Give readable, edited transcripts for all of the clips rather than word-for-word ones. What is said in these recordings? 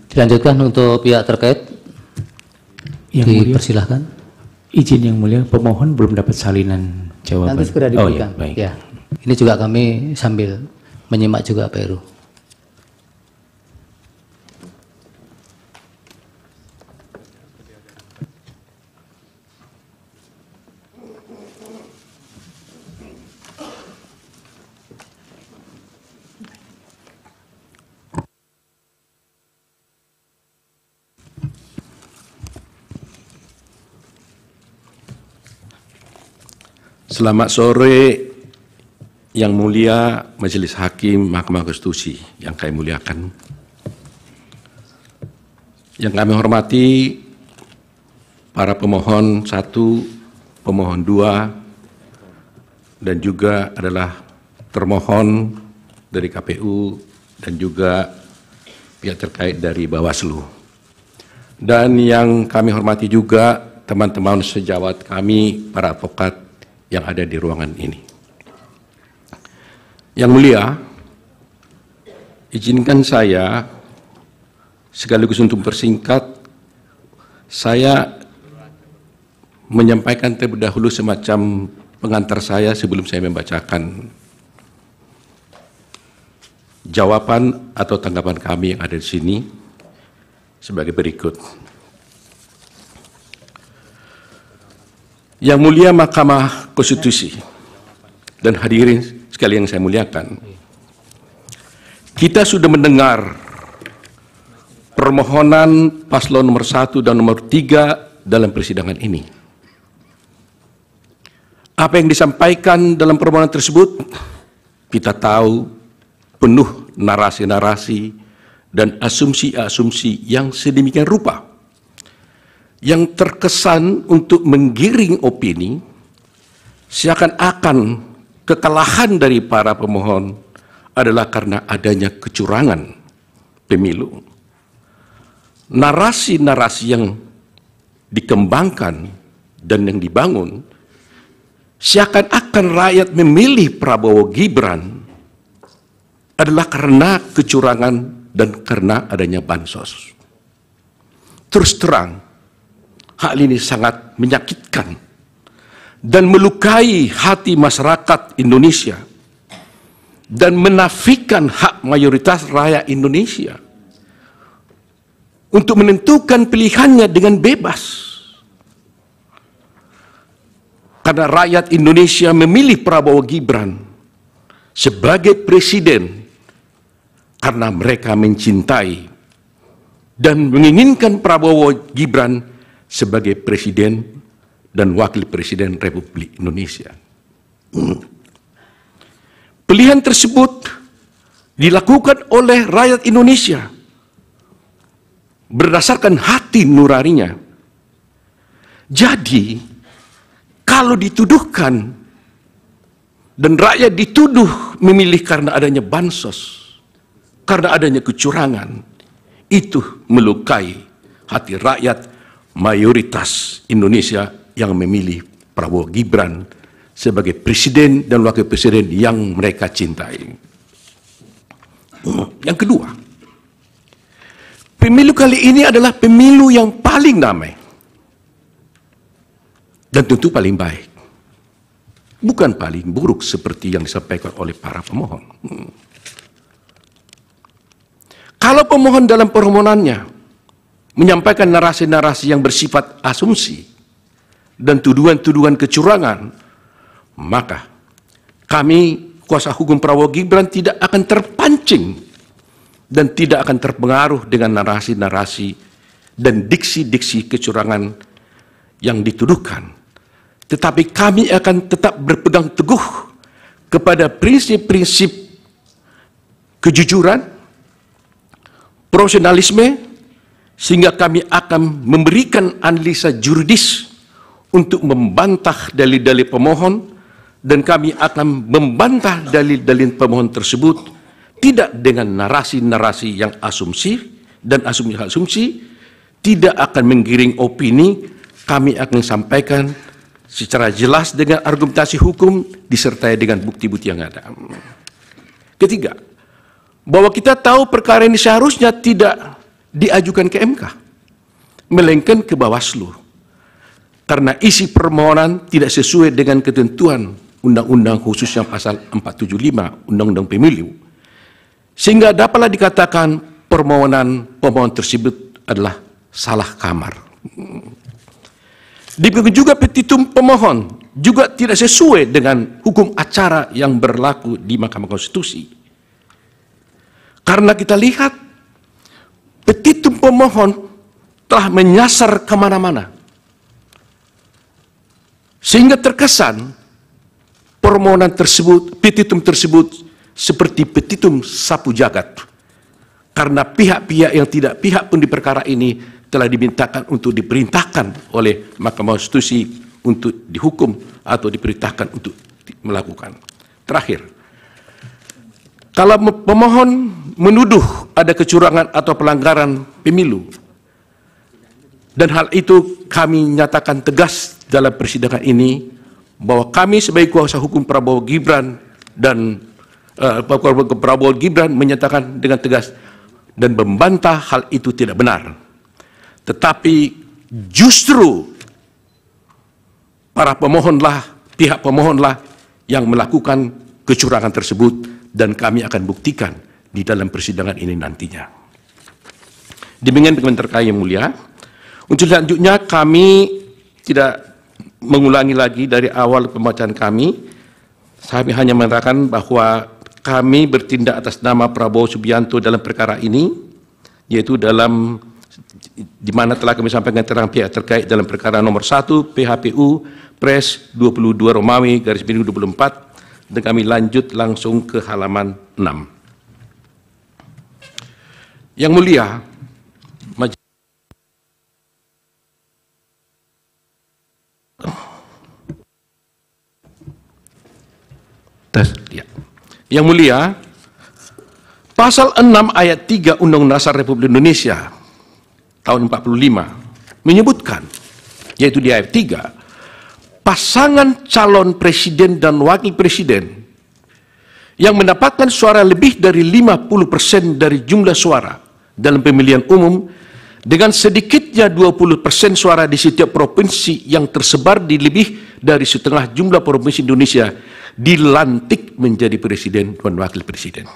Dilanjutkan untuk pihak terkait. Yang mulia, dipersilahkan. izin yang mulia, pemohon belum dapat salinan jawaban. Nanti segera diberikan. Oh, ya, baik. Ya. Ini juga kami sambil menyimak juga Pak Heru. Selamat sore Yang Mulia Majelis Hakim Mahkamah Konstitusi yang kami muliakan. Yang kami hormati para pemohon 1, pemohon 2, dan juga adalah termohon dari KPU dan juga pihak terkait dari Bawaslu. Dan yang kami hormati juga teman-teman sejawat kami, para advokat yang ada di ruangan ini. Yang Mulia, izinkan saya sekaligus untuk mempersingkat, saya menyampaikan terlebih dahulu semacam pengantar saya sebelum saya membacakan jawaban atau tanggapan kami yang ada di sini sebagai berikut. Yang Mulia Mahkamah Konstitusi dan hadirin sekalian yang saya muliakan, kita sudah mendengar permohonan paslon nomor 1 dan nomor 3 dalam persidangan ini. Apa yang disampaikan dalam permohonan tersebut, kita tahu penuh narasi-narasi dan asumsi-asumsi yang sedemikian rupa, yang terkesan untuk menggiring opini seakan-akan kekalahan dari para pemohon adalah karena adanya kecurangan pemilu. Narasi-narasi yang dikembangkan dan yang dibangun seakan-akan rakyat memilih Prabowo Gibran adalah karena kecurangan dan karena adanya bansos. Terus terang, hal ini sangat menyakitkan dan melukai hati masyarakat Indonesia dan menafikan hak mayoritas rakyat Indonesia untuk menentukan pilihannya dengan bebas. Karena rakyat Indonesia memilih Prabowo Gibran sebagai presiden karena mereka mencintai dan menginginkan Prabowo Gibran sebagai presiden dan wakil presiden Republik Indonesia. Pilihan tersebut dilakukan oleh rakyat Indonesia berdasarkan hati nuraninya. Jadi, kalau dituduhkan dan rakyat dituduh memilih karena adanya bansos, karena adanya kecurangan, itu melukai hati rakyat mayoritas Indonesia yang memilih Prabowo Gibran sebagai presiden dan wakil presiden yang mereka cintai. Yang kedua, pemilu kali ini adalah pemilu yang paling damai dan tentu paling baik, bukan paling buruk seperti yang disampaikan oleh para pemohon. Kalau pemohon dalam permohonannya menyampaikan narasi-narasi yang bersifat asumsi dan tuduhan-tuduhan kecurangan, maka kami, kuasa hukum Prabowo Gibran, tidak akan terpancing dan tidak akan terpengaruh dengan narasi-narasi dan diksi-diksi kecurangan yang dituduhkan. Tetapi kami akan tetap berpegang teguh kepada prinsip-prinsip kejujuran, profesionalisme, sehingga kami akan memberikan analisa juridis untuk membantah dalil-dalil pemohon, dan kami akan membantah dalil-dalil pemohon tersebut tidak dengan narasi-narasi yang asumsi dan asumsi-asumsi, tidak akan menggiring opini. Kami akan sampaikan secara jelas dengan argumentasi hukum disertai dengan bukti-bukti yang ada. Ketiga, bahwa kita tahu perkara ini seharusnya tidak diajukan ke MK, melainkan ke Bawaslu. Karena isi permohonan tidak sesuai dengan ketentuan Undang-Undang khususnya pasal 475 Undang-Undang Pemilu, sehingga dapatlah dikatakan permohonan pemohon tersebut adalah salah kamar. Demikian juga petitum pemohon juga tidak sesuai dengan hukum acara yang berlaku di Mahkamah Konstitusi. Karena kita lihat petitum pemohon telah menyasar kemana-mana, sehingga terkesan permohonan tersebut, petitum tersebut seperti petitum sapu jagat. Karena pihak-pihak yang tidak pihak pun di perkara ini telah dimintakan untuk diperintahkan oleh Mahkamah Konstitusi untuk dihukum atau diperintahkan untuk melakukan. Terakhir, kalau pemohon menuduh ada kecurangan atau pelanggaran pemilu, dan hal itu kami nyatakan tegas dalam persidangan ini, bahwa kami sebagai kuasa hukum Prabowo Gibran dan Prabowo Gibran menyatakan dengan tegas dan membantah hal itu tidak benar. Tetapi justru para pemohonlah, pihak pemohonlah yang melakukan kecurangan tersebut, dan kami akan buktikan di dalam persidangan ini nantinya. Demikian teman terkait yang mulia. Untuk selanjutnya kami tidak mengulangi lagi dari awal pembacaan kami. Kami hanya mengatakan bahwa kami bertindak atas nama Prabowo Subianto dalam perkara ini, yaitu dalam di mana telah kami sampaikan keterangan pihak terkait dalam perkara nomor 1 PHPU Pres 22 Romawi garis miring 24, dan kami lanjut langsung ke halaman 6. Yang mulia, Yang mulia, pasal 6 ayat 3 Undang-Undang Dasar Republik Indonesia tahun 45 menyebutkan, yaitu di ayat 3, pasangan calon presiden dan wakil presiden yang mendapatkan suara lebih dari 50% dari jumlah suara dalam pemilihan umum dengan sedikitnya 20% suara di setiap provinsi yang tersebar di lebih dari setengah jumlah provinsi Indonesia dilantik menjadi presiden dan wakil presiden.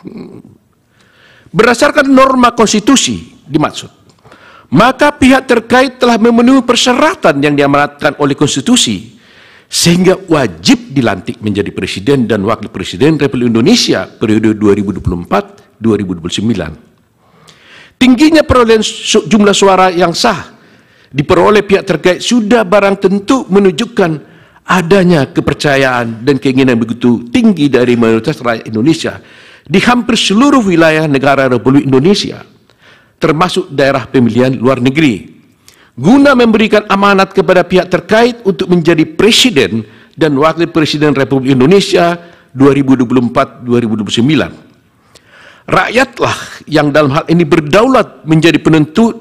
Berdasarkan norma konstitusi dimaksud, maka pihak terkait telah memenuhi persyaratan yang diamanatkan oleh konstitusi sehingga wajib dilantik menjadi presiden dan wakil presiden Republik Indonesia periode 2024-2029. Tingginya perolehan jumlah suara yang sah diperoleh pihak terkait sudah barang tentu menunjukkan adanya kepercayaan dan keinginan begitu tinggi dari mayoritas rakyat Indonesia di hampir seluruh wilayah negara Republik Indonesia, termasuk daerah pemilihan luar negeri, guna memberikan amanat kepada pihak terkait untuk menjadi presiden dan wakil presiden Republik Indonesia 2024-2029. Rakyatlah yang dalam hal ini berdaulat menjadi penentu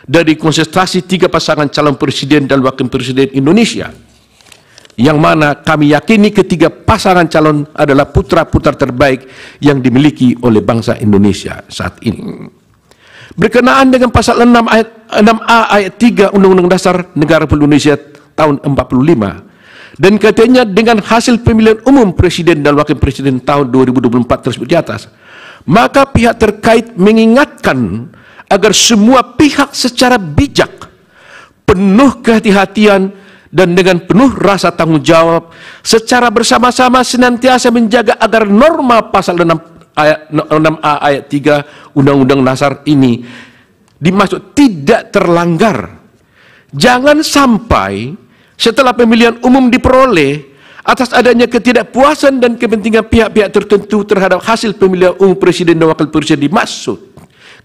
dari konsentrasi 3 pasangan calon presiden dan wakil presiden Indonesia, yang mana kami yakini ketiga pasangan calon adalah putra-putra terbaik yang dimiliki oleh bangsa Indonesia saat ini. Berkenaan dengan pasal 6 ayat 6A ayat 3 Undang-Undang Dasar Negara Republik Indonesia tahun 45, dan katanya dengan hasil pemilihan umum presiden dan wakil presiden tahun 2024 tersebut di atas, maka pihak terkait mengingatkan agar semua pihak secara bijak, penuh kehati-hatian, dan dengan penuh rasa tanggung jawab secara bersama-sama senantiasa menjaga agar norma pasal 6A ayat 3 Undang-Undang Dasar ini dimaksud tidak terlanggar. Jangan sampai setelah pemilihan umum diperoleh atas adanya ketidakpuasan dan kepentingan pihak-pihak tertentu terhadap hasil pemilihan umum presiden dan wakil presiden dimaksud,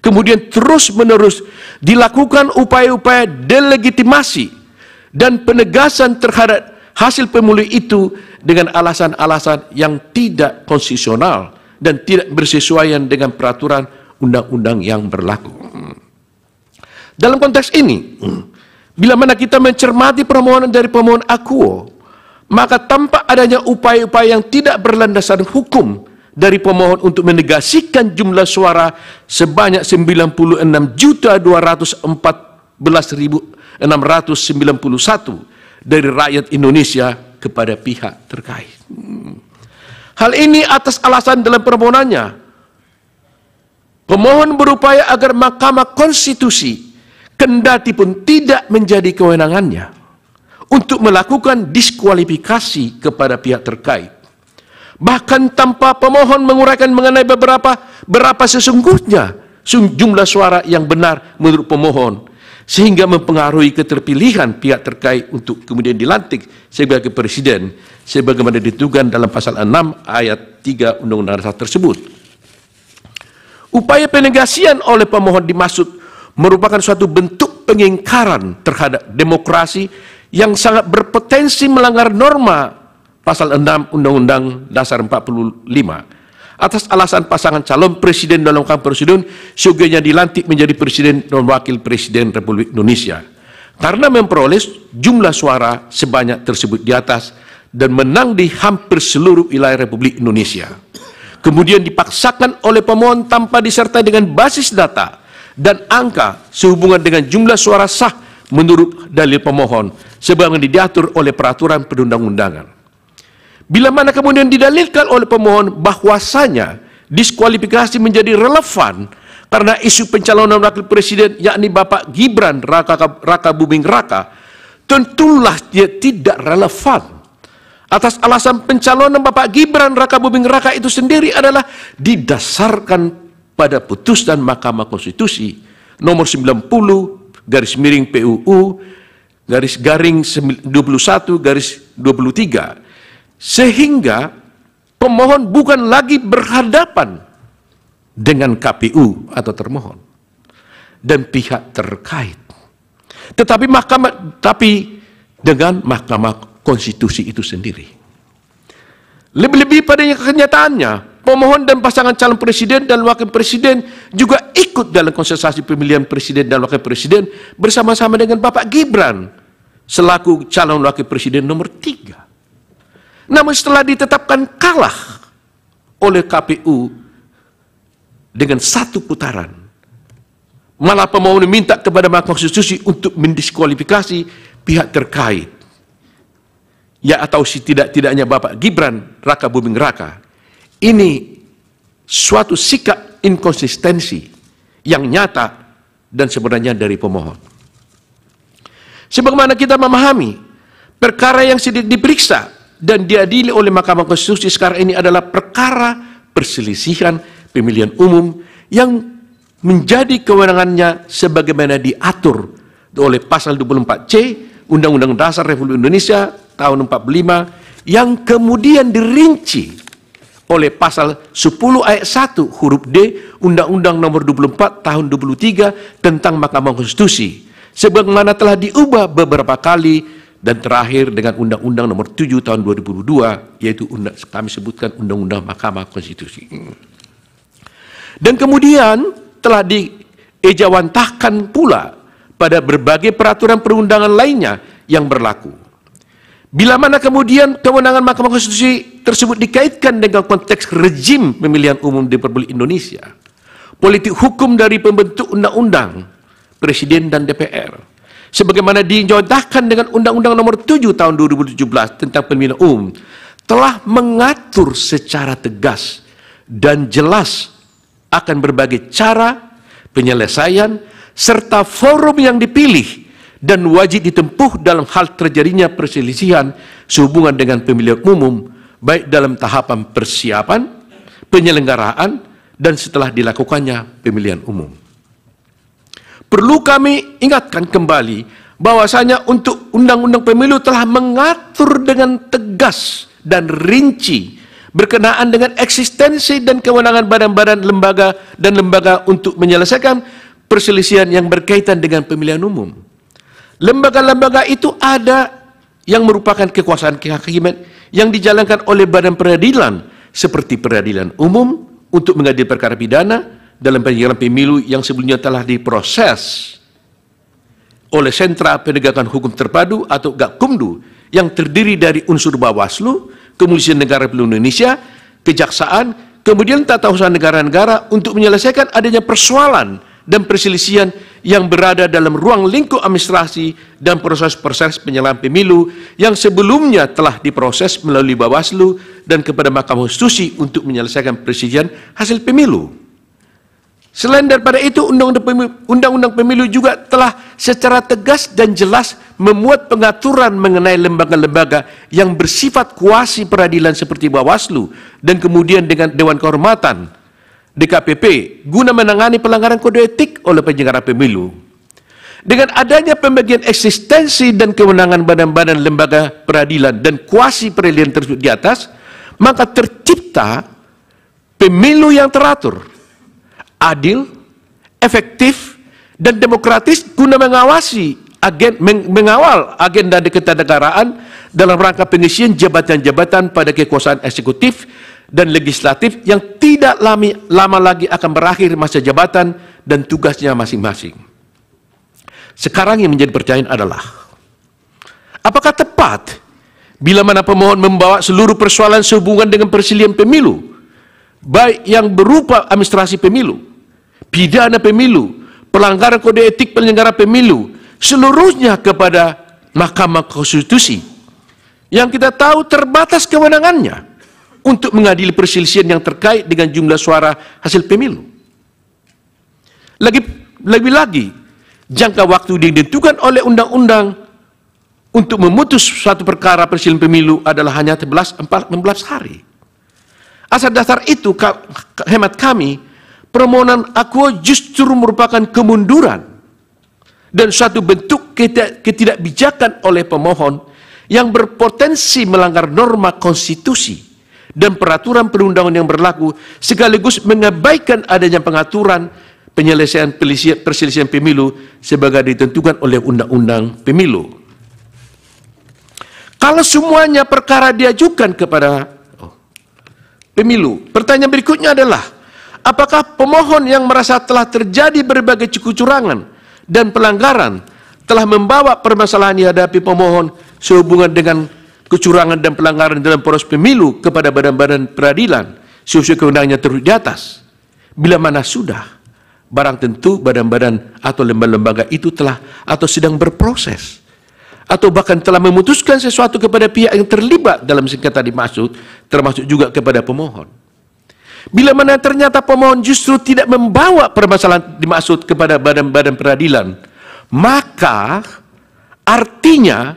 kemudian terus-menerus dilakukan upaya-upaya delegitimasi dan penegasan terhadap hasil pemilu itu dengan alasan-alasan yang tidak konstitusional dan tidak bersesuaian dengan peraturan undang-undang yang berlaku. Dalam konteks ini, bila mana kita mencermati permohonan dari pemohon akuo, maka tampak adanya upaya-upaya yang tidak berlandaskan hukum dari pemohon untuk menegasikan jumlah suara sebanyak 96.214.691 dari rakyat Indonesia kepada pihak terkait. Hal ini atas alasan dalam permohonannya, pemohon berupaya agar Mahkamah Konstitusi kendati pun tidak menjadi kewenangannya untuk melakukan diskualifikasi kepada pihak terkait. Bahkan tanpa pemohon menguraikan mengenai berapa sesungguhnya jumlah suara yang benar menurut pemohon, sehingga mempengaruhi keterpilihan pihak terkait untuk kemudian dilantik sebagai presiden, sebagaimana ditentukan dalam pasal 6 ayat 3 Undang-Undang Dasar tersebut. Upaya penegasian oleh pemohon dimaksud merupakan suatu bentuk pengingkaran terhadap demokrasi yang sangat berpotensi melanggar norma pasal 6 Undang-Undang Dasar 45 atas alasan pasangan calon presiden dan wakil presiden sesungguhnya dilantik menjadi presiden dan wakil presiden Republik Indonesia karena memperoleh jumlah suara sebanyak tersebut di atas dan menang di hampir seluruh wilayah Republik Indonesia. Kemudian dipaksakan oleh pemohon tanpa disertai dengan basis data dan angka sehubungan dengan jumlah suara sah menurut dalil pemohon sebagaimana diatur oleh peraturan perundang-undangan. Bila mana kemudian didalilkan oleh pemohon bahwasanya diskualifikasi menjadi relevan karena isu pencalonan wakil presiden yakni Bapak Gibran Raka Buming Raka, tentulah dia tidak relevan. Atas alasan pencalonan Bapak Gibran Raka Buming Raka itu sendiri adalah didasarkan pada putusan Mahkamah Konstitusi nomor 90 garis miring PUU garis garing 21 garis 23, sehingga pemohon bukan lagi berhadapan dengan KPU atau termohon dan pihak terkait, tetapi dengan Mahkamah Konstitusi itu sendiri. Lebih-lebih pada kenyataannya, pemohon dan pasangan calon presiden dan wakil presiden juga ikut dalam kontestasi pemilihan presiden dan wakil presiden bersama-sama dengan Bapak Gibran selaku calon wakil presiden nomor 3. Namun setelah ditetapkan kalah oleh KPU dengan 1 putaran, malah pemohon meminta kepada Mahkamah Konstitusi untuk mendiskualifikasi pihak terkait, ya atau tidak-tidaknya Bapak Gibran Raka Buming Raka. Ini suatu sikap inkonsistensi yang nyata dan sebenarnya dari pemohon. Sebagaimana kita memahami, perkara yang sedang diperiksa dan diadili oleh Mahkamah Konstitusi sekarang ini adalah perkara perselisihan pemilihan umum yang menjadi kewenangannya sebagaimana diatur oleh pasal 24C Undang-Undang Dasar Republik Indonesia tahun 45 yang kemudian dirinci oleh pasal 10 ayat 1 huruf D Undang-Undang nomor 24 tahun 23 tentang Mahkamah Konstitusi, sebagaimana telah diubah beberapa kali dan terakhir dengan Undang-Undang nomor 7 tahun 2002, yaitu kami sebutkan Undang-Undang Mahkamah Konstitusi. Dan kemudian telah diejawantahkan pula pada berbagai peraturan perundangan lainnya yang berlaku. Bila mana kemudian kewenangan Mahkamah Konstitusi tersebut dikaitkan dengan konteks rezim pemilihan umum di Republik Indonesia, politik hukum dari pembentuk undang-undang, presiden dan DPR, sebagaimana dijawantahkan dengan Undang-Undang nomor 7 tahun 2017 tentang pemilihan umum, telah mengatur secara tegas dan jelas akan berbagai cara, penyelesaian, serta forum yang dipilih dan wajib ditempuh dalam hal terjadinya perselisihan sehubungan dengan pemilihan umum, baik dalam tahapan persiapan, penyelenggaraan, dan setelah dilakukannya pemilihan umum. Perlu kami ingatkan kembali bahwasanya untuk Undang-Undang Pemilu telah mengatur dengan tegas dan rinci berkenaan dengan eksistensi dan kewenangan badan-badan lembaga untuk menyelesaikan perselisihan yang berkaitan dengan pemilihan umum. Lembaga-lembaga itu ada yang merupakan kekuasaan kehakiman yang dijalankan oleh badan peradilan seperti peradilan umum untuk mengadili perkara pidana dalam penyelenggaraan pemilu yang sebelumnya telah diproses oleh Sentra Penegakan Hukum Terpadu atau Gakumdu yang terdiri dari unsur Bawaslu, Kepolisian Negara Republik Indonesia, Kejaksaan, kemudian tata usaha negara-negara untuk menyelesaikan adanya persoalan dan perselisihan yang berada dalam ruang lingkup administrasi dan proses-proses penyelenggaraan pemilu yang sebelumnya telah diproses melalui Bawaslu dan kepada Mahkamah Konstitusi untuk menyelesaikan perselisihan hasil pemilu. Selain daripada itu, Undang-Undang Pemilu juga telah secara tegas dan jelas memuat pengaturan mengenai lembaga-lembaga yang bersifat kuasi peradilan seperti Bawaslu dan kemudian dengan Dewan Kehormatan DKPP guna menangani pelanggaran kode etik oleh penyelenggara pemilu. Dengan adanya pembagian eksistensi dan kewenangan badan-badan lembaga peradilan dan kuasi peradilan tersebut di atas, maka tercipta pemilu yang teratur, adil, efektif, dan demokratis guna mengawal agenda ketatanegaraan dalam rangka pengisian jabatan-jabatan pada kekuasaan eksekutif dan legislatif yang tidak lama lagi akan berakhir masa jabatan dan tugasnya masing-masing. Sekarang yang menjadi pertanyaan adalah, apakah tepat bila mana pemohon membawa seluruh persoalan sehubungan dengan perselisihan pemilu, baik yang berupa administrasi pemilu, pidana pemilu, pelanggaran kode etik penyelenggara pemilu, seluruhnya kepada Mahkamah Konstitusi, yang kita tahu terbatas kewenangannya untuk mengadili perselisihan yang terkait dengan jumlah suara hasil pemilu. Lebih-lagi, jangka waktu yang ditentukan oleh undang-undang untuk memutus suatu perkara perselisihan pemilu adalah hanya 14 hari. Asal dasar itu, hemat kami, permohonan akuo justru merupakan kemunduran dan suatu bentuk ketidakbijakan oleh pemohon yang berpotensi melanggar norma konstitusi dan peraturan perundangan yang berlaku, sekaligus mengabaikan adanya pengaturan penyelesaian perselisihan pemilu sebagai ditentukan oleh Undang-Undang Pemilu. Kalau semuanya perkara diajukan kepada pemilu, pertanyaan berikutnya adalah, apakah pemohon yang merasa telah terjadi berbagai kecurangan dan pelanggaran telah membawa permasalahan yang dihadapi pemohon sehubungan dengan kecurangan dan pelanggaran dalam proses pemilu kepada badan-badan peradilan sesuai kewenangannya terus di atas? Bila mana sudah, barang tentu badan-badan atau lembaga-lembaga itu telah atau sedang berproses atau bahkan telah memutuskan sesuatu kepada pihak yang terlibat dalam sengketa dimaksud, termasuk juga kepada pemohon. Bila mana ternyata pemohon justru tidak membawa permasalahan dimaksud kepada badan-badan peradilan, maka artinya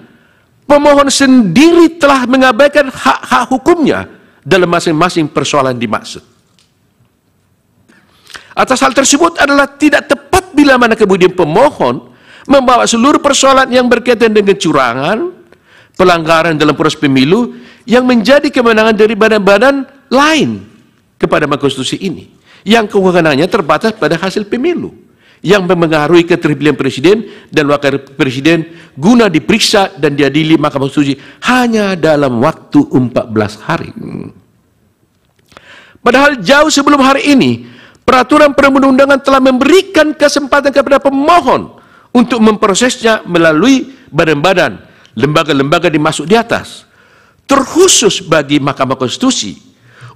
pemohon sendiri telah mengabaikan hak-hak hukumnya dalam masing-masing persoalan dimaksud. Atas hal tersebut adalah tidak tepat bila mana kemudian pemohon membawa seluruh persoalan yang berkaitan dengan kecurangan, pelanggaran dalam proses pemilu yang menjadi kewenangan dari badan-badan lain kepada Mahkamah Konstitusi ini, yang kewenangannya terbatas pada hasil pemilu, yang mempengaruhi keterpilihan presiden dan wakil presiden guna diperiksa dan diadili Mahkamah Konstitusi hanya dalam waktu 14 hari. Padahal jauh sebelum hari ini, peraturan perundang-undangan telah memberikan kesempatan kepada pemohon untuk memprosesnya melalui badan-badan, lembaga-lembaga dimaksud di atas. Terkhusus bagi Mahkamah Konstitusi,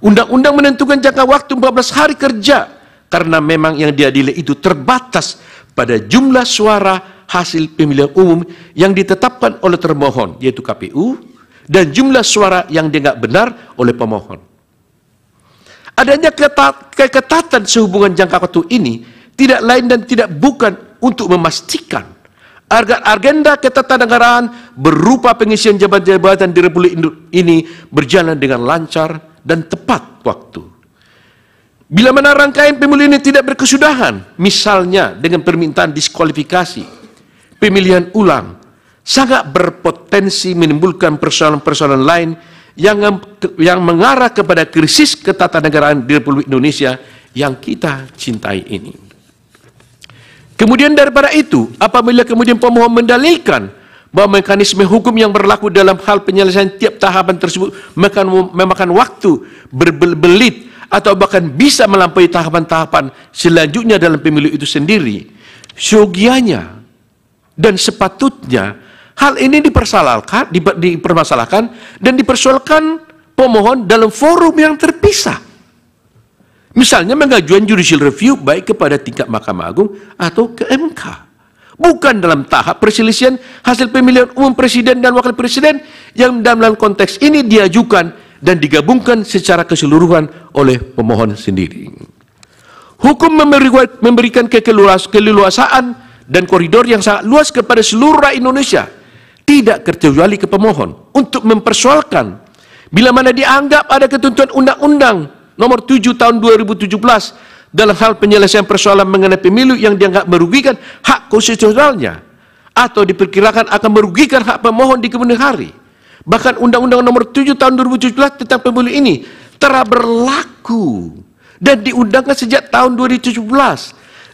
undang-undang menentukan jangka waktu 14 hari kerja karena memang yang diadili itu terbatas pada jumlah suara hasil pemilihan umum yang ditetapkan oleh termohon, yaitu KPU, dan jumlah suara yang dianggap benar oleh pemohon. Adanya keketatan sehubungan jangka waktu ini tidak lain dan tidak bukan untuk memastikan agar agenda ketatanegaraan berupa pengisian jabatan-jabatan di Republik ini berjalan dengan lancar dan tepat waktu. Bila mana rangkaian pemilu ini tidak berkesudahan, misalnya dengan permintaan diskualifikasi, pemilihan ulang, sangat berpotensi menimbulkan persoalan-persoalan lain yang mengarah kepada krisis ketatanegaraan di Republik Indonesia yang kita cintai ini. Kemudian daripada itu, apabila kemudian pemohon mendalilkan bahwa mekanisme hukum yang berlaku dalam hal penyelesaian tiap tahapan tersebut memakan waktu berbelit atau bahkan bisa melampaui tahapan-tahapan selanjutnya dalam pemilu itu sendiri, seyogianya dan sepatutnya hal ini dipermasalahkan dan dipersoalkan pemohon dalam forum yang terpisah Misalnya mengajukan judicial review baik kepada tingkat Mahkamah Agung atau ke MK. Bukan dalam tahap perselisihan hasil pemilihan umum presiden dan wakil presiden yang dalam konteks ini diajukan dan digabungkan secara keseluruhan oleh pemohon sendiri. Hukum memberikan keleluasaan dan koridor yang sangat luas kepada seluruh rakyat Indonesia, tidak terkecuali ke pemohon, untuk mempersoalkan bila mana dianggap ada ketentuan Undang-Undang Nomor 7 Tahun 2017 dalam hal penyelesaian persoalan mengenai pemilu yang dianggap merugikan hak konstitusionalnya atau diperkirakan akan merugikan hak pemohon di kemudian hari. Bahkan Undang-Undang Nomor 7 Tahun 2017 tentang pemilu ini telah berlaku dan diundangkan sejak tahun 2017.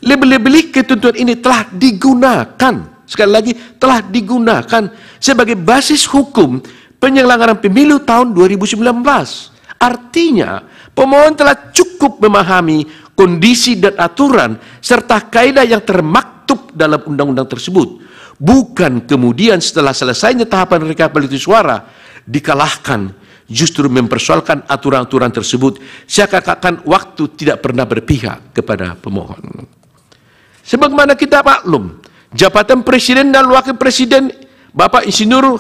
Lebih-lebih ketentuan ini telah digunakan, sekali lagi telah digunakan sebagai basis hukum penyelenggaraan pemilu tahun 2019. Artinya, pemohon telah cukup memahami kondisi dan aturan serta kaidah yang termaktub dalam undang-undang tersebut. Bukan kemudian setelah selesainya tahapan rekapitulasi suara dikalahkan, justru mempersoalkan aturan-aturan tersebut seakan-akan waktu tidak pernah berpihak kepada pemohon. Sebagaimana kita maklum, jabatan presiden dan wakil presiden Bapak Insinyur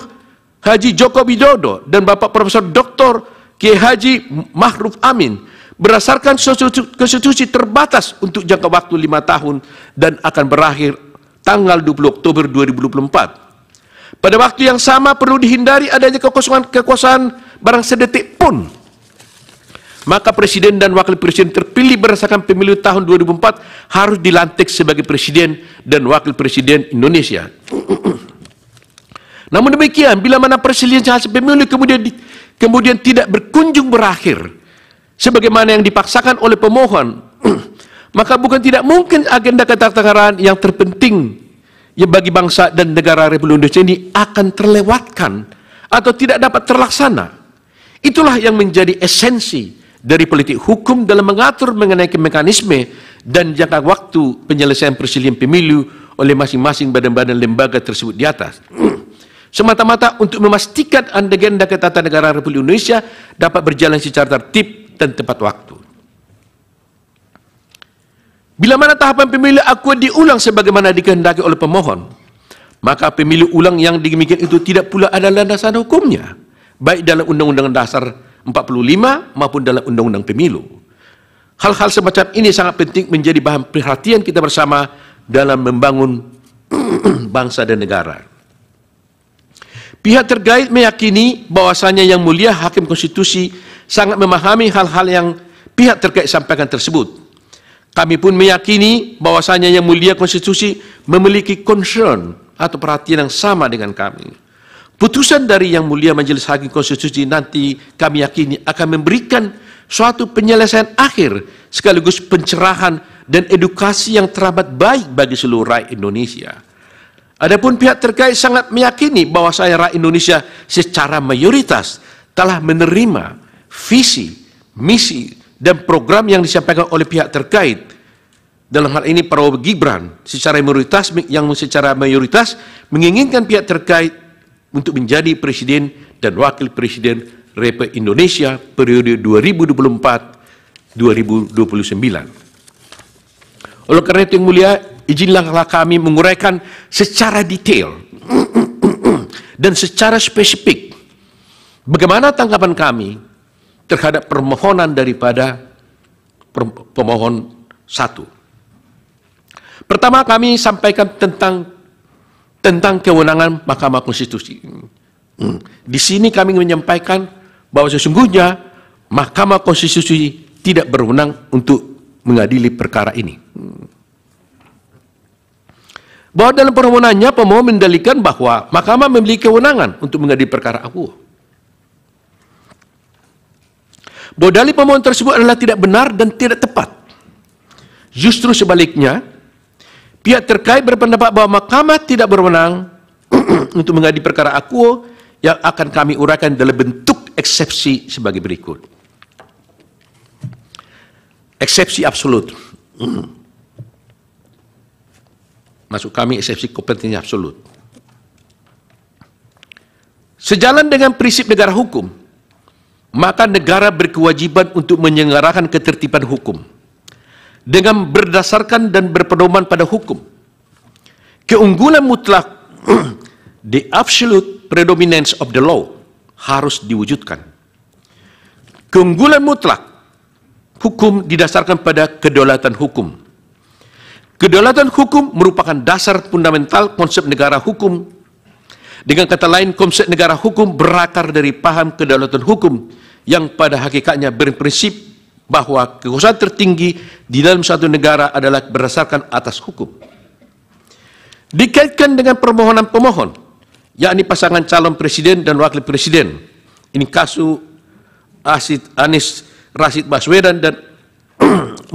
Haji Joko Widodo dan Bapak Profesor Dr. Kiai Haji Ma'ruf Amin berdasarkan konstitusi terbatas untuk jangka waktu 5 tahun dan akan berakhir tanggal 20 Oktober 2024. Pada waktu yang sama perlu dihindari adanya kekosongan barang sedetik pun. Maka presiden dan wakil presiden terpilih berdasarkan pemilu tahun 2004 harus dilantik sebagai presiden dan wakil presiden Indonesia. Namun demikian, bila mana perselisihan hasil pemilu kemudian tidak berkunjung berakhir sebagaimana yang dipaksakan oleh pemohon, maka bukan tidak mungkin agenda ketatanegaraan yang terpenting yang bagi bangsa dan negara Republik Indonesia ini akan terlewatkan atau tidak dapat terlaksana. Itulah yang menjadi esensi dari politik hukum dalam mengatur mengenai mekanisme dan jangka waktu penyelesaian perselisihan pemilu oleh masing-masing badan-badan lembaga tersebut di atas. Semata-mata untuk memastikan agenda ketatanegaraan Republik Indonesia dapat berjalan secara tertib dan tepat waktu. Bila mana tahapan pemilu akuat diulang sebagaimana dikehendaki oleh pemohon, maka pemilu ulang yang demikian itu tidak pula ada landasan hukumnya, baik dalam Undang-Undang Dasar 45 maupun dalam Undang-Undang Pemilu. Hal-hal semacam ini sangat penting menjadi bahan perhatian kita bersama dalam membangun bangsa dan negara. Pihak terkait meyakini bahwasanya Yang Mulia Hakim Konstitusi sangat memahami hal-hal yang pihak terkait sampaikan tersebut. Kami pun meyakini bahwasanya Yang Mulia Konstitusi memiliki concern atau perhatian yang sama dengan kami. Putusan dari Yang Mulia Majelis Hakim Konstitusi nanti kami yakini akan memberikan suatu penyelesaian akhir sekaligus pencerahan dan edukasi yang teramat baik bagi seluruh rakyat Indonesia. Adapun pihak terkait sangat meyakini bahwa rakyat Indonesia secara mayoritas telah menerima visi, misi, dan program yang disampaikan oleh pihak terkait. Dalam hal ini Prabowo Gibran secara mayoritas menginginkan pihak terkait untuk menjadi presiden dan wakil presiden Republik Indonesia periode 2024-2029. Oleh karena itu Yang Mulia, izinlah kami menguraikan secara detail dan secara spesifik bagaimana tanggapan kami terhadap permohonan daripada pemohon 1. Pertama, kami sampaikan tentang kewenangan Mahkamah Konstitusi. Di sini kami menyampaikan bahwa sesungguhnya Mahkamah Konstitusi tidak berwenang untuk mengadili perkara ini. Bahwa dalam permohonannya pemohon mendalilkan bahwa Mahkamah memiliki kewenangan untuk mengadili perkara akuo. Bahwa dalil pemohon tersebut adalah tidak benar dan tidak tepat. Justru sebaliknya, pihak terkait berpendapat bahwa Mahkamah tidak berwenang untuk mengadili perkara akuo yang akan kami uraikan dalam bentuk eksepsi sebagai berikut. Eksepsi absolut. Maksud kami eksepsi kompetensi absolut. Sejalan dengan prinsip negara hukum, maka negara berkewajiban untuk menyelenggarakan ketertiban hukum. dengan berdasarkan dan berpedoman pada hukum. Keunggulan mutlak, the absolute predominance of the law, harus diwujudkan. Keunggulan mutlak, hukum didasarkan pada kedaulatan hukum. Kedaulatan hukum merupakan dasar fundamental konsep negara hukum. Dengan kata lain, konsep negara hukum berakar dari paham kedaulatan hukum yang pada hakikatnya berprinsip bahwa kekuasaan tertinggi di dalam suatu negara adalah berdasarkan atas hukum. Dikaitkan dengan permohonan pemohon, yakni pasangan calon presiden dan wakil presiden. Ini kasus Anies Rashid Baswedan dan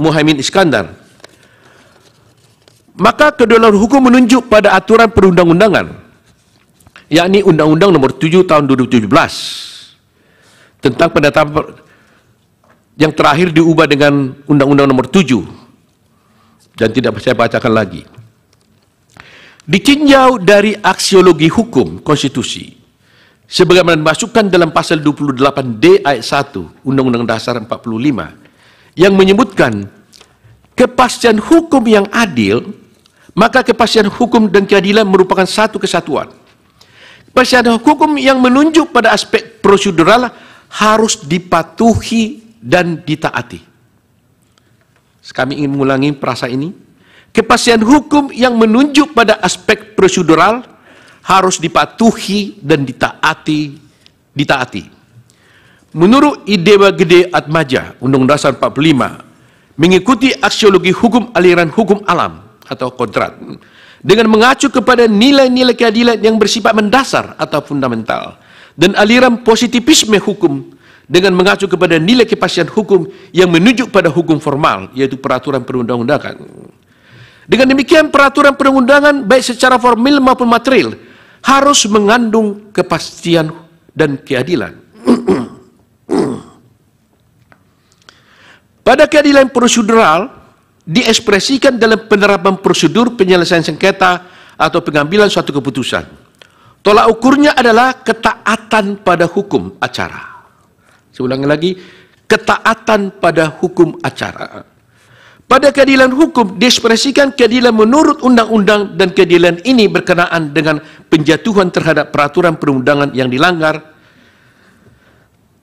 Muhaimin Iskandar. Maka kedaulatan hukum menunjuk pada aturan perundang-undangan, yakni Undang-Undang Nomor 7 Tahun 2017 tentang penetapan yang terakhir diubah dengan Undang-Undang Nomor 7 dan tidak saya bacakan lagi. Ditinjau dari aksiologi hukum konstitusi, sebagaimana dimasukkan dalam pasal 28D ayat 1 Undang-Undang Dasar 45 yang menyebutkan kepastian hukum yang adil, maka kepastian hukum dan keadilan merupakan satu kesatuan. Kepastian hukum yang menunjuk pada aspek prosedural harus dipatuhi dan ditaati. Kami ingin mengulangi frasa ini. Kepastian hukum yang menunjuk pada aspek prosedural harus dipatuhi dan ditaati. Menurut Idewa Gede Atmaja, Undang-Undang Dasar 45, mengikuti aksiologi hukum aliran hukum alam atau kodrat, dengan mengacu kepada nilai-nilai keadilan yang bersifat mendasar atau fundamental, dan aliran positivisme hukum dengan mengacu kepada nilai kepastian hukum yang menunjuk pada hukum formal, yaitu peraturan perundang-undangan. Dengan demikian, peraturan perundang-undangan baik secara formal maupun material harus mengandung kepastian dan keadilan. Pada keadilan prosedural diekspresikan dalam penerapan prosedur penyelesaian sengketa atau pengambilan suatu keputusan. Tolak ukurnya adalah ketaatan pada hukum acara. Saya ulangi lagi, ketaatan pada hukum acara. Pada keadilan hukum diekspresikan keadilan menurut undang-undang dan keadilan ini berkenaan dengan penjatuhan terhadap peraturan perundangan yang dilanggar.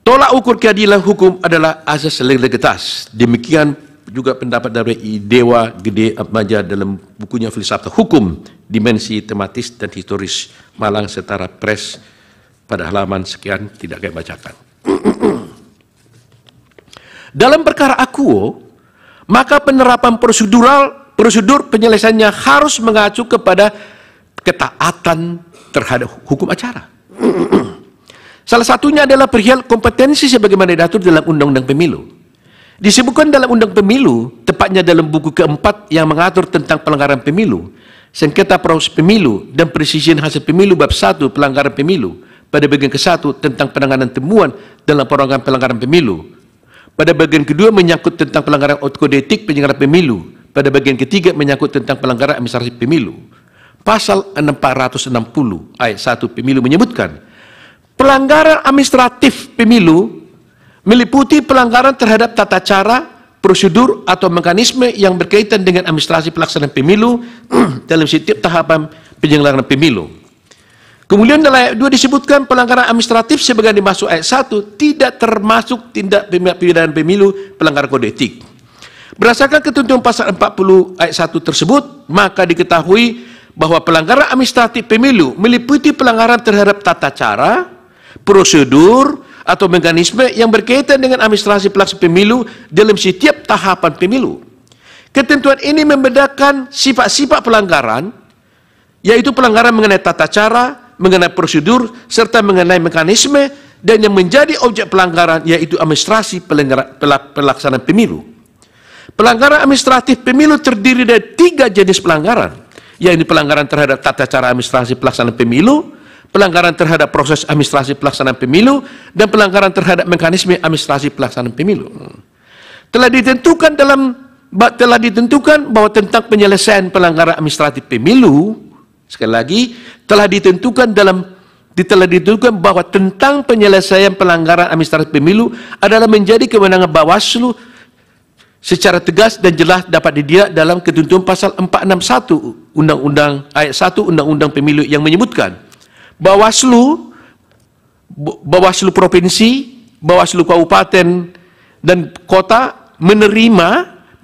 Tolak ukur keadilan hukum adalah asas legalitas. Demikian juga pendapat dari Idewa Gede Atmaja dalam bukunya Filsafat Hukum, Dimensi Tematis dan Historis, Malang Setara Press, pada halaman sekian, tidak saya bacakan. Dalam perkara akuo, maka penerapan prosedur penyelesaiannya harus mengacu kepada ketaatan terhadap hukum acara. Salah satunya adalah perihal kompetensi sebagaimana diatur dalam Undang-Undang Pemilu. Disebutkan dalam Undang Pemilu, tepatnya dalam buku keempat yang mengatur tentang pelanggaran pemilu, sengketa proses pemilu, dan persisian hasil pemilu bab 1 pelanggaran pemilu, pada bagian ke-1 tentang penanganan temuan dalam pelanggaran pemilu. Pada bagian kedua menyangkut tentang pelanggaran kode etik penyelenggara pemilu. Pada bagian ketiga menyangkut tentang pelanggaran administrasi pemilu. Pasal 460 ayat 1 pemilu menyebutkan, pelanggaran administratif pemilu meliputi pelanggaran terhadap tata cara, prosedur, atau mekanisme yang berkaitan dengan administrasi pelaksanaan pemilu dalam setiap tahapan penyelenggaraan pemilu. Kemudian dalam ayat 2 disebutkan pelanggaran administratif sebagaimana dimaksud ayat 1 tidak termasuk tindak pidana pemilu pelanggaran kode etik. Berdasarkan ketentuan pasal 40 ayat 1 tersebut, maka diketahui bahwa pelanggaran administratif pemilu meliputi pelanggaran terhadap tata cara, prosedur, atau mekanisme yang berkaitan dengan administrasi pelaksanaan pemilu dalam setiap tahapan pemilu. Ketentuan ini membedakan sifat-sifat pelanggaran, yaitu pelanggaran mengenai tata cara, mengenai prosedur, serta mengenai mekanisme, dan yang menjadi objek pelanggaran yaitu administrasi pelaksanaan pemilu. Pelanggaran administratif pemilu terdiri dari 3 jenis pelanggaran, yaitu pelanggaran terhadap tata cara administrasi pelaksanaan pemilu, pelanggaran terhadap proses administrasi pelaksanaan pemilu, dan pelanggaran terhadap mekanisme administrasi pelaksanaan pemilu. Telah ditentukan bahwa tentang penyelesaian pelanggaran administratif pemilu, sekali lagi, telah ditentukan bahwa tentang penyelesaian pelanggaran administratif pemilu adalah menjadi kewenangan Bawaslu secara tegas dan jelas dapat dilihat dalam ketentuan pasal 461 Undang-Undang ayat 1 Undang-Undang Pemilu yang menyebutkan Bawaslu provinsi, Bawaslu kabupaten dan kota menerima,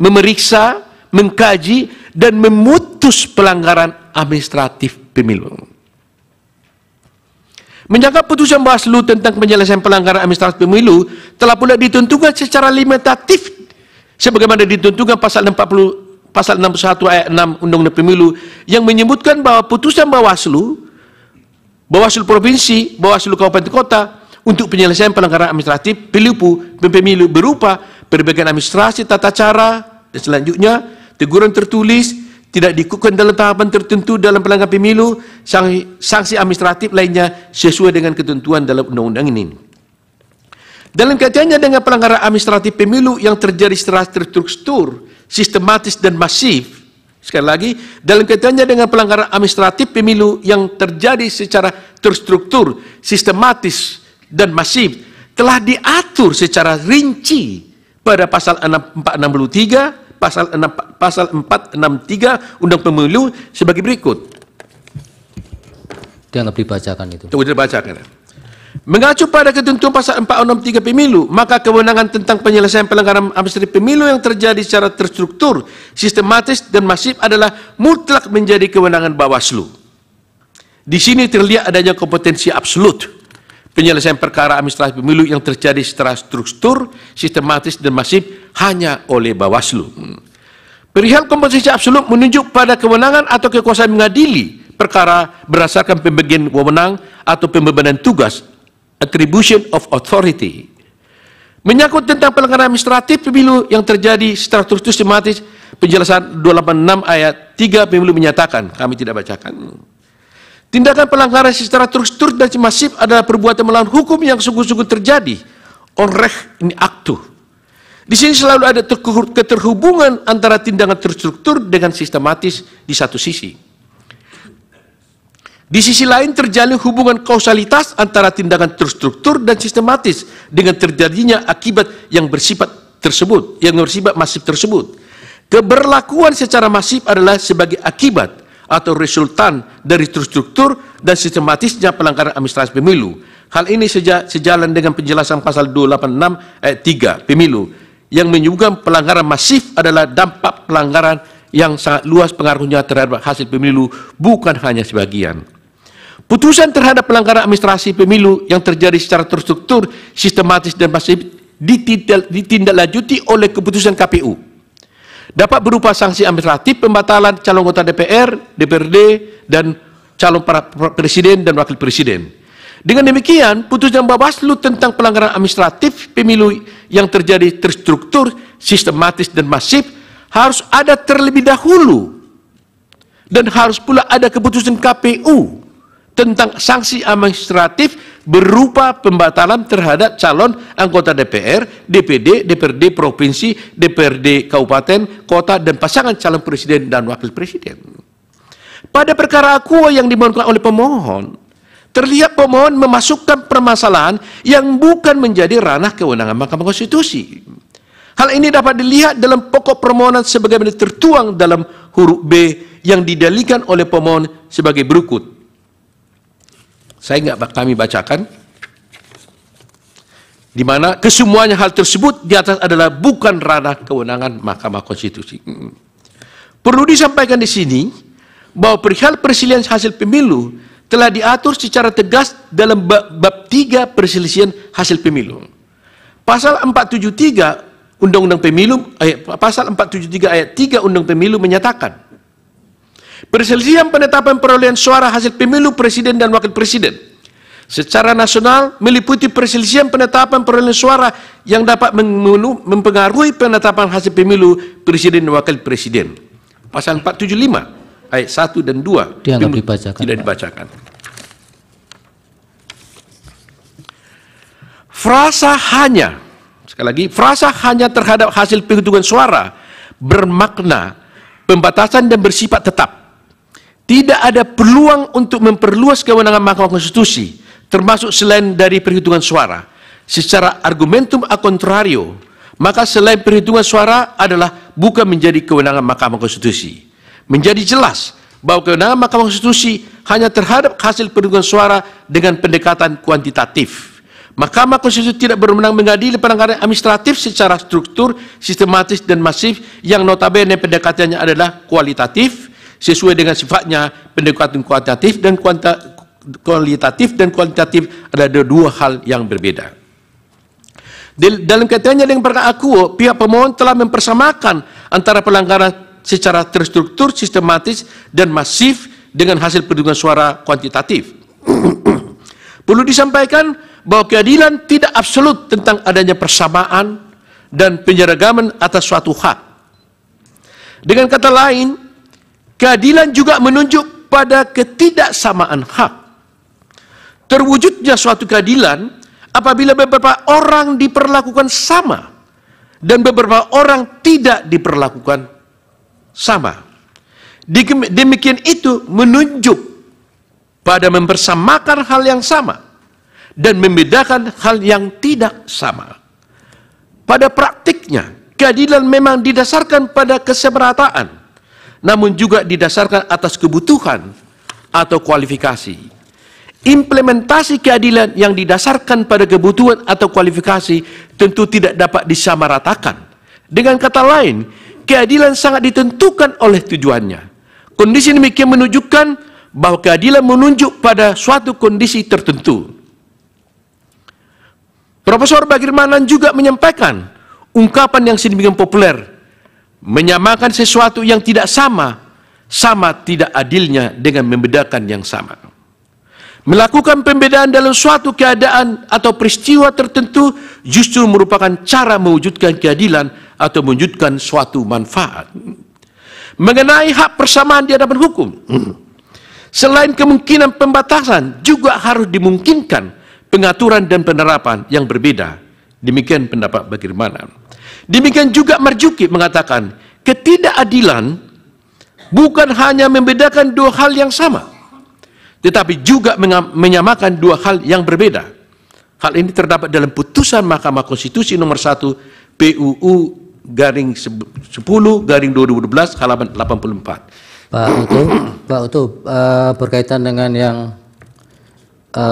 memeriksa, mengkaji dan memutus pelanggaran administratif pemilu. Menyangka putusan Bawaslu tentang penyelesaian pelanggaran administratif pemilu telah pula ditentukan secara limitatif sebagaimana ditentukan pasal 61 ayat 6 Undang-Undang Pemilu yang menyebutkan bahwa putusan Bawaslu provinsi, Bawaslu kabupaten kota untuk penyelesaian pelanggaran administratif pemilu berupa perbaikan administrasi tata cara dan selanjutnya teguran tertulis, tidak diikutkan dalam tahapan tertentu dalam pelanggaran pemilu, sanksi administratif lainnya sesuai dengan ketentuan dalam undang-undang ini. Dalam kaitannya dengan pelanggaran administratif pemilu yang terjadi secara terstruktur, sistematis dan masif, sekali lagi, dalam kaitannya dengan pelanggaran administratif pemilu yang terjadi secara terstruktur, sistematis dan masif, telah diatur secara rinci pada pasal 463, pasal 463 Undang Pemilu sebagai berikut. Dianggap dibacakan itu. Tunggu dibacakan. Mengacu pada ketentuan pasal 463 Pemilu, maka kewenangan tentang penyelesaian pelanggaran administratif pemilu yang terjadi secara terstruktur, sistematis dan masif adalah mutlak menjadi kewenangan Bawaslu. Di sini terlihat adanya kompetensi absolut penyelesaian perkara administratif pemilu yang terjadi secara struktur, sistematis dan masif hanya oleh Bawaslu. Perihal kompetensi absolut menunjuk pada kewenangan atau kekuasaan mengadili perkara berdasarkan pembagian wewenang atau pembebanan tugas, attribution of authority. Menyangkut tentang pelanggaran administratif pemilu yang terjadi secara terstruktur sistematis, penjelasan 286 ayat 3 Pemilu menyatakan, kami tidak bacakan. Tindakan pelanggaran secara terstruktur dan masif adalah perbuatan melawan hukum yang sungguh-sungguh terjadi, onrecht in actu. Di sini selalu ada keterhubungan antara tindakan terstruktur dengan sistematis di satu sisi. Di sisi lain terjalin hubungan kausalitas antara tindakan terstruktur dan sistematis dengan terjadinya akibat yang bersifat masif tersebut. Keberlakuan secara masif adalah sebagai akibat atau resultan dari terstruktur dan sistematisnya pelanggaran administrasi pemilu. Hal ini sejalan dengan penjelasan pasal 286 ayat 3 Pemilu yang menyebutkan pelanggaran masif adalah dampak pelanggaran yang sangat luas pengaruhnya terhadap hasil pemilu, bukan hanya sebagian. Putusan terhadap pelanggaran administrasi pemilu yang terjadi secara terstruktur, sistematis dan masif ditindaklanjuti oleh keputusan KPU. Dapat berupa sanksi administratif, pembatalan calon anggota DPR, DPRD, dan calon para presiden dan wakil presiden. Dengan demikian, putusan Bawaslu tentang pelanggaran administratif pemilu yang terjadi terstruktur, sistematis dan masif harus ada terlebih dahulu dan harus pula ada keputusan KPU tentang sanksi administratif berupa pembatalan terhadap calon anggota DPR, DPD, DPRD provinsi, DPRD kabupaten, kota, dan pasangan calon presiden dan wakil presiden. Pada perkara aqua yang dimohonkan oleh pemohon, terlihat pemohon memasukkan permasalahan yang bukan menjadi ranah kewenangan Mahkamah Konstitusi. Hal ini dapat dilihat dalam pokok permohonan sebagaimana tertuang dalam huruf B yang didalilkan oleh pemohon sebagai berikut. Kami bacakan, di mana kesemuanya hal tersebut di atas adalah bukan ranah kewenangan Mahkamah Konstitusi. Perlu disampaikan di sini bahwa perihal perselisihan hasil pemilu telah diatur secara tegas dalam bab 3 perselisihan hasil pemilu. Pasal 473 Undang-Undang Pemilu, pasal 473 ayat 3 Undang-Undang Pemilu menyatakan, perselisihan penetapan perolehan suara hasil pemilu presiden dan wakil presiden secara nasional meliputi perselisihan penetapan perolehan suara yang dapat mempengaruhi penetapan hasil pemilu presiden dan wakil presiden. Pasal 475 ayat 1 dan 2 dianggap dibacakan. Tidak dibacakan. Frasa hanya, sekali lagi, frasa hanya terhadap hasil penghitungan suara bermakna pembatasan dan bersifat tetap. Tidak ada peluang untuk memperluas kewenangan Mahkamah Konstitusi, termasuk selain dari perhitungan suara. Secara argumentum a contrario, maka selain perhitungan suara adalah bukan menjadi kewenangan Mahkamah Konstitusi. Menjadi jelas bahwa kewenangan Mahkamah Konstitusi hanya terhadap hasil perhitungan suara dengan pendekatan kuantitatif. Mahkamah Konstitusi tidak berwenang mengadili pelanggaran administratif secara struktur, sistematis, dan masif yang notabene pendekatannya adalah kualitatif, sesuai dengan sifatnya pendekatan kualitatif dan kualitatif adalah dua hal yang berbeda. Dalam kaitannya dengan perkara akuo, pihak pemohon telah mempersamakan antara pelanggaran secara terstruktur, sistematis, dan masif dengan hasil perhitungan suara kuantitatif. Perlu disampaikan bahwa keadilan tidak absolut tentang adanya persamaan dan penyeragaman atas suatu hak. Dengan kata lain, keadilan juga menunjuk pada ketidaksamaan hak. Terwujudnya suatu keadilan apabila beberapa orang diperlakukan sama dan beberapa orang tidak diperlakukan sama. Demikian itu menunjuk pada mempersamakan hal yang sama dan membedakan hal yang tidak sama. Pada praktiknya, keadilan memang didasarkan pada kesemerataan, namun juga didasarkan atas kebutuhan atau kualifikasi. Implementasi keadilan yang didasarkan pada kebutuhan atau kualifikasi tentu tidak dapat disamaratakan. Dengan kata lain, keadilan sangat ditentukan oleh tujuannya. Kondisi demikian menunjukkan bahwa keadilan menunjuk pada suatu kondisi tertentu. Profesor Bagirmanan juga menyampaikan ungkapan yang sedemikian populer, menyamakan sesuatu yang tidak sama, sama tidak adilnya dengan membedakan yang sama. Melakukan pembedaan dalam suatu keadaan atau peristiwa tertentu justru merupakan cara mewujudkan keadilan atau mewujudkan suatu manfaat. Mengenai hak persamaan di hadapan hukum, selain kemungkinan pembatasan, juga harus dimungkinkan pengaturan dan penerapan yang berbeda. Demikian pendapat Bagirmanan. Demikian juga Marzuki mengatakan, ketidakadilan bukan hanya membedakan dua hal yang sama, tetapi juga menyamakan dua hal yang berbeda. Hal ini terdapat dalam putusan Mahkamah Konstitusi nomor 1 PUU garing 10/2012 halaman 84. Pak Utuh, berkaitan dengan yang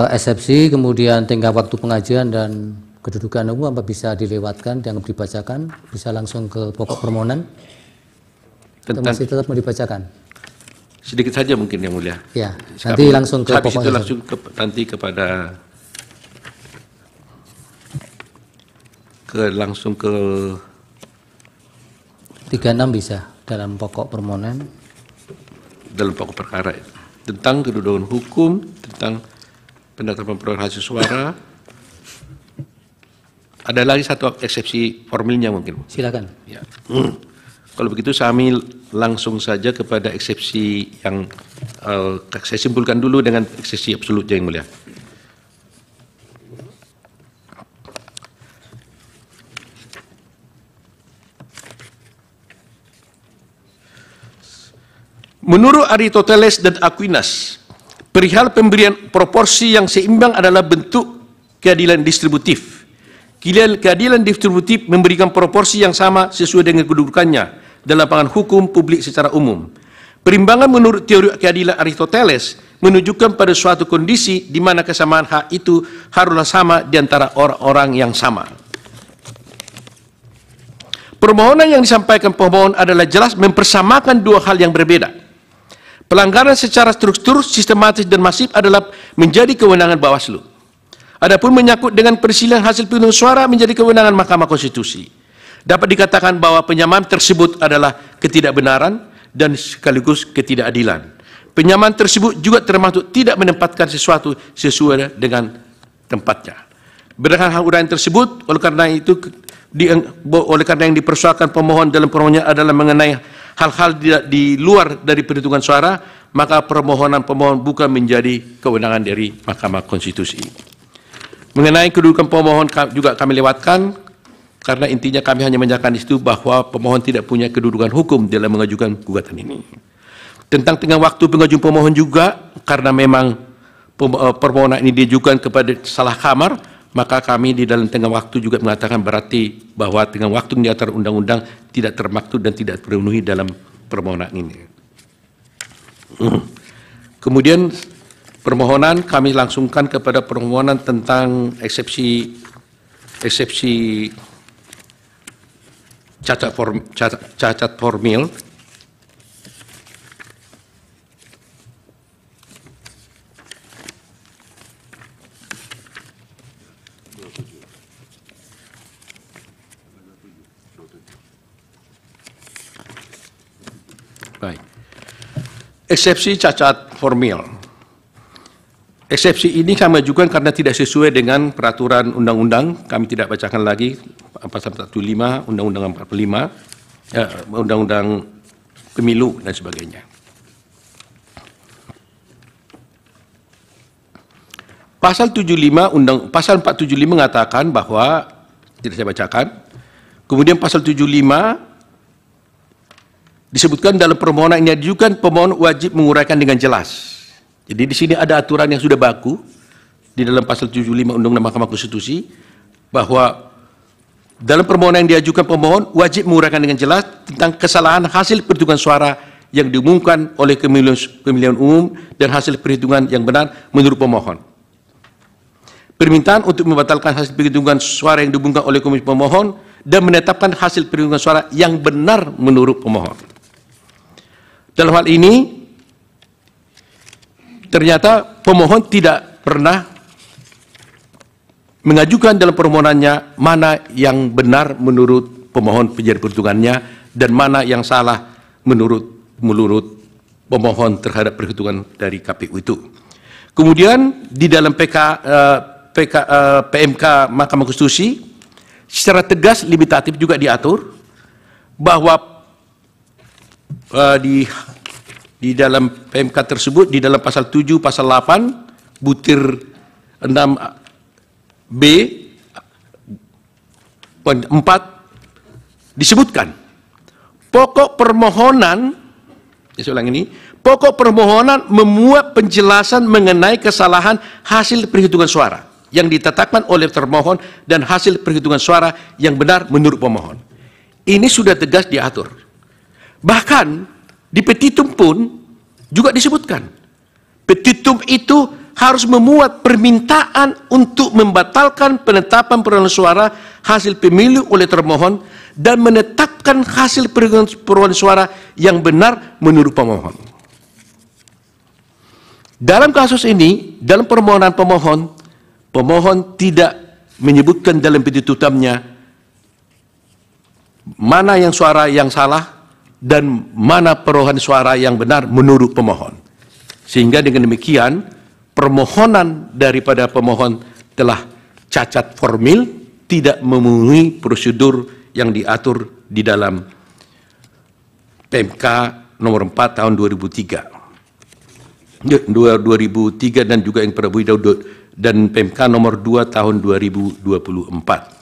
eksepsi, kemudian tingkat waktu pengajuan dan kedudukan umum, apa bisa dilewatkan dan dibacakan? Bisa langsung ke pokok permohonan? Atau masih tetap mau dibacakan? Sedikit saja mungkin yang mulia. Ya, nanti langsung ke habis pokok. Itu langsung nanti kepada langsung ke 36 bisa dalam pokok permohonan. Dalam pokok perkara itu. Tentang kedudukan hukum, tentang penetapan perolehan hasil suara. Ada lagi satu eksepsi formilnya mungkin. Silakan. Ya. Kalau begitu kami langsung saja kepada eksepsi yang saya simpulkan dulu dengan eksepsi absolut yang mulia. Menurut Aristoteles dan Aquinas, perihal pemberian proporsi yang seimbang adalah bentuk keadilan distributif. Keadilan distributif memberikan proporsi yang sama sesuai dengan kedudukannya dalam pandangan hukum publik secara umum. Perimbangan menurut teori keadilan Aristoteles menunjukkan pada suatu kondisi di mana kesamaan hak itu haruslah sama di antara orang-orang yang sama. Permohonan yang disampaikan pemohon adalah jelas mempersamakan dua hal yang berbeda. Pelanggaran secara struktur, sistematis, dan masif adalah menjadi kewenangan Bawaslu. Adapun menyangkut dengan perselisihan hasil penghitungan suara menjadi kewenangan Mahkamah Konstitusi. Dapat dikatakan bahwa penyamaan tersebut adalah ketidakbenaran dan sekaligus ketidakadilan. Penyamaan tersebut juga termasuk tidak menempatkan sesuatu sesuai dengan tempatnya. Berdasarkan uraian tersebut, oleh karena yang dipersoalkan pemohon dalam permohonannya adalah mengenai hal-hal di luar dari perhitungan suara, maka permohonan pemohon bukan menjadi kewenangan dari Mahkamah Konstitusi. Mengenai kedudukan pemohon juga kami lewatkan, karena intinya kami hanya menyatakan di situ bahwa pemohon tidak punya kedudukan hukum dalam mengajukan gugatan ini. Tentang tengah waktu pengajuan pemohon juga, karena memang permohonan ini diajukan kepada salah kamar, maka kami di dalam tengah waktu juga mengatakan berarti bahwa tengah waktu yang diatur undang-undang tidak termaktub dan tidak terpenuhi dalam permohonan ini. Kemudian permohonan kami langsungkan kepada permohonan tentang eksepsi cacat formil. Baik. Eksepsi cacat formil. Eksepsi ini kami ajukan karena tidak sesuai dengan peraturan undang-undang. Kami tidak bacakan lagi pasal 45, undang-undang 45, undang-undang pemilu dan sebagainya. Pasal 475 mengatakan bahwa tidak saya bacakan. Kemudian pasal 75 disebutkan dalam permohonan yang diajukan pemohon wajib menguraikan dengan jelas. Jadi di sini ada aturan yang sudah baku di dalam pasal 75 Undang-Undang Mahkamah Konstitusi bahwa dalam permohonan yang diajukan pemohon wajib menguraikan dengan jelas tentang kesalahan hasil perhitungan suara yang diumumkan oleh pemilihan umum dan hasil perhitungan yang benar menurut pemohon. Permintaan untuk membatalkan hasil perhitungan suara yang diumumkan oleh komisi pemohon dan menetapkan hasil perhitungan suara yang benar menurut pemohon. Dalam hal ini, ternyata pemohon tidak pernah mengajukan dalam permohonannya mana yang benar menurut pemohon penjara perhitungannya dan mana yang salah menurut pemohon terhadap perhitungan dari KPU itu. Kemudian di dalam PMK Mahkamah Konstitusi secara tegas limitatif juga diatur bahwa di dalam PMK tersebut, di dalam pasal 7, pasal 8, butir 6B, poin 4, disebutkan pokok permohonan, saya ulang ini, pokok permohonan memuat penjelasan mengenai kesalahan hasil perhitungan suara yang ditetapkan oleh termohon dan hasil perhitungan suara yang benar menurut pemohon. Ini sudah tegas diatur. Bahkan di petitum pun juga disebutkan. Petitum itu harus memuat permintaan untuk membatalkan penetapan perolehan suara hasil pemilu oleh termohon dan menetapkan hasil perolehan suara yang benar menurut pemohon. Dalam kasus ini, dalam permohonan pemohon tidak menyebutkan dalam petitumnya mana yang suara yang salah dan mana perolehan suara yang benar menurut pemohon. Sehingga dengan demikian, permohonan daripada pemohon telah cacat formil, tidak memenuhi prosedur yang diatur di dalam PMK nomor 4 tahun 2003 dan juga yang Prabowo dan PMK nomor 2 tahun 2024.